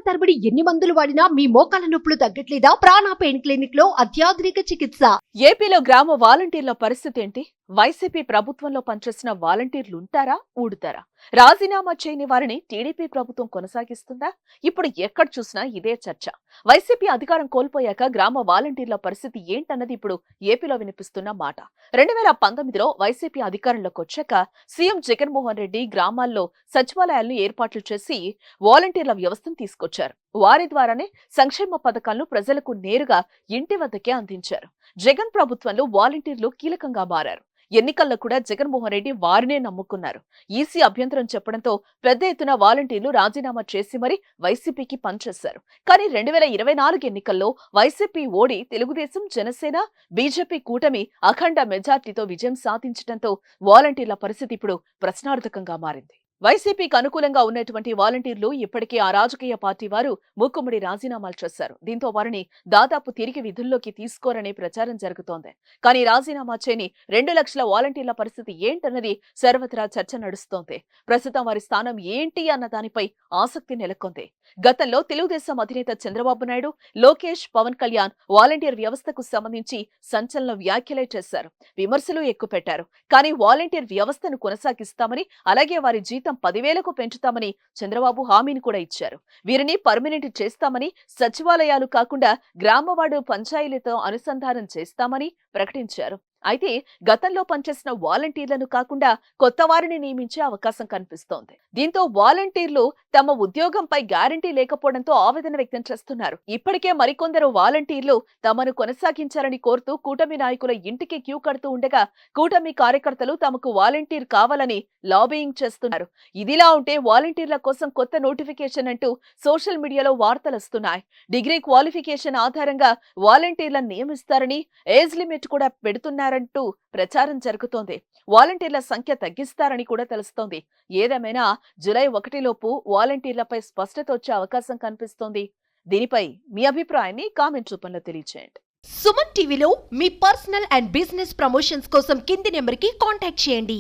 తరబడి ఎన్ని మందులు వాడినా మీ మోకాల నొప్పులు తగ్గట్లేదా? ప్రాణ పెయిన్ క్లినిక్ లో అత్యాధునిక చికిత్స. ఏపీలో గ్రామ వాలంటీర్ల పరిస్థితి ఏంటి? వైసీపీ ప్రభుత్వంలో పనిచేసిన వాలంటీర్లు ఉంటారా, ఊడుతారా? రాజీనామా చేయని వారిని టీడీపీ ప్రభుత్వం కొనసాగిస్తుందా? ఇప్పుడు ఎక్కడ చూసినా ఇదే చర్చ. వైసీపీ అధికారం కోల్పోయాక గ్రామ వాలంటీర్ల పరిస్థితి ఏంటన్నది ఇప్పుడు ఏపీలో వినిపిస్తున్న మాట. 2019లో వైసీపీ అధికారంలోకి వచ్చాక సీఎం జగన్మోహన్ రెడ్డి గ్రామాల్లో సచివాలయాలను ఏర్పాట్లు చేసి వాలంటీర్ల వ్యవస్థను తీసుకొచ్చారు. వారి ద్వారానే సంక్షేమ పథకాలను ప్రజలకు నేరుగా ఇంటి వద్దకే అందించారు. జగన్ ప్రభుత్వంలో వాలంటీర్లు కీలకంగా మారారు. ఎన్నికల్లో కూడా జగన్మోహన్ రెడ్డి వారినే నమ్ముకున్నారు. ఈసీ అభ్యంతరం చెప్పడంతో పెద్ద ఎత్తున వాలంటీర్లు రాజీనామా చేసి మరీ వైసీపీకి పనిచేశారు. కానీ 2024 ఎన్నికల్లో వైసీపీ ఓడి తెలుగుదేశం, జనసేన, బీజేపీ కూటమి అఖండ మెజార్టీతో విజయం సాధించడంతో వాలంటీర్ల పరిస్థితి ఇప్పుడు ప్రశ్నార్థకంగా మారింది. వైసీపీకి అనుకూలంగా ఉన్నటువంటి వాలంటీర్లు ఇప్పటికే ఆ రాజకీయ పార్టీ వారు మూకుమ్మడి రాజీనామాలు చేశారు. దీంతో వారిని దాదాపు తిరిగి విధుల్లోకి తీసుకోరనే ప్రచారం జరుగుతోంది. కానీ రాజీనామా చేయని 2 లక్షల వాలంటీర్ల పరిస్థితి ఏంటన్నది సర్వత్రా చర్చ నడుస్తోంది. ప్రస్తుతం వారి స్థానం ఏంటి అన్న దానిపై ఆసక్తి నెలకొంది. గతంలో తెలుగుదేశం అధినేత చంద్రబాబు నాయుడు, లోకేష్, పవన్ కళ్యాణ్ వాలంటీర్ వ్యవస్థకు సంబంధించి సంచలన వ్యాఖ్యలే చేశారు. విమర్శలు ఎక్కుపెట్టారు. కానీ వాలంటీర్ వ్యవస్థను కొనసాగిస్తామని, అలాగే వారి జీతం 10,000కు పెంచుతామని చంద్రబాబు హామీని కూడా ఇచ్చారు. వీరిని పర్మినెంట్ చేస్తామని, సచివాలయాలు కాకుండా గ్రామవార్డు పంచాయతీలతో అనుసంధానం చేస్తామని ప్రకటించారు. అయితే గతంలో పనిచేసిన వాలంటీర్లను కాకుండా కొత్త వారిని నియమించే అవకాశం కనిపిస్తోంది. దీంతో వాలంటీర్లు తమ ఉద్యోగంపై గ్యారంటీ లేకపోవడంతో ఆవేదన వ్యక్తం చేస్తున్నారు. ఇప్పటికే మరికొందరు వాలంటీర్లు తమను కొనసాగించాలని కోరుతూ కూటమి నాయకుల ఇంటికి క్యూ కడుతూ ఉండగా కూటమి కార్యకర్తలు తమకు వాలంటీర్ కావాలని లాబియింగ్ చేస్తున్నారు. ఇదిలా ఉంటే వాలంటీర్ల కోసం కొత్త నోటిఫికేషన్ అంటూ సోషల్ మీడియాలో వార్తలు వస్తున్నాయి. డిగ్రీ క్వాలిఫికేషన్ ఆధారంగా వాలంటీర్లను నియమిస్తారని, ఏజ్ లిమిట్ కూడా పెడుతున్నారంటూ ప్రచారం జరుగుతోంది. వాలంటీర్ల సంఖ్య తగ్గిస్తారని కూడా తెలుస్తోంది. ఏదేమైనా జూలై 1 లోపు వాలంటీర్లపై స్పష్టత వచ్చే అవకాశం కనిపిస్తోంది. దీనిపై మీ అభిప్రాయాన్ని కామెంట్ రూపంలో తెలియజేయండి. సుమన్ టీవీలో మీ పర్సనల్ అండ్ బిజినెస్ ప్రమోషన్స్ కోసం కింది నెంబర్కి కాంటాక్ట్ చేయండి.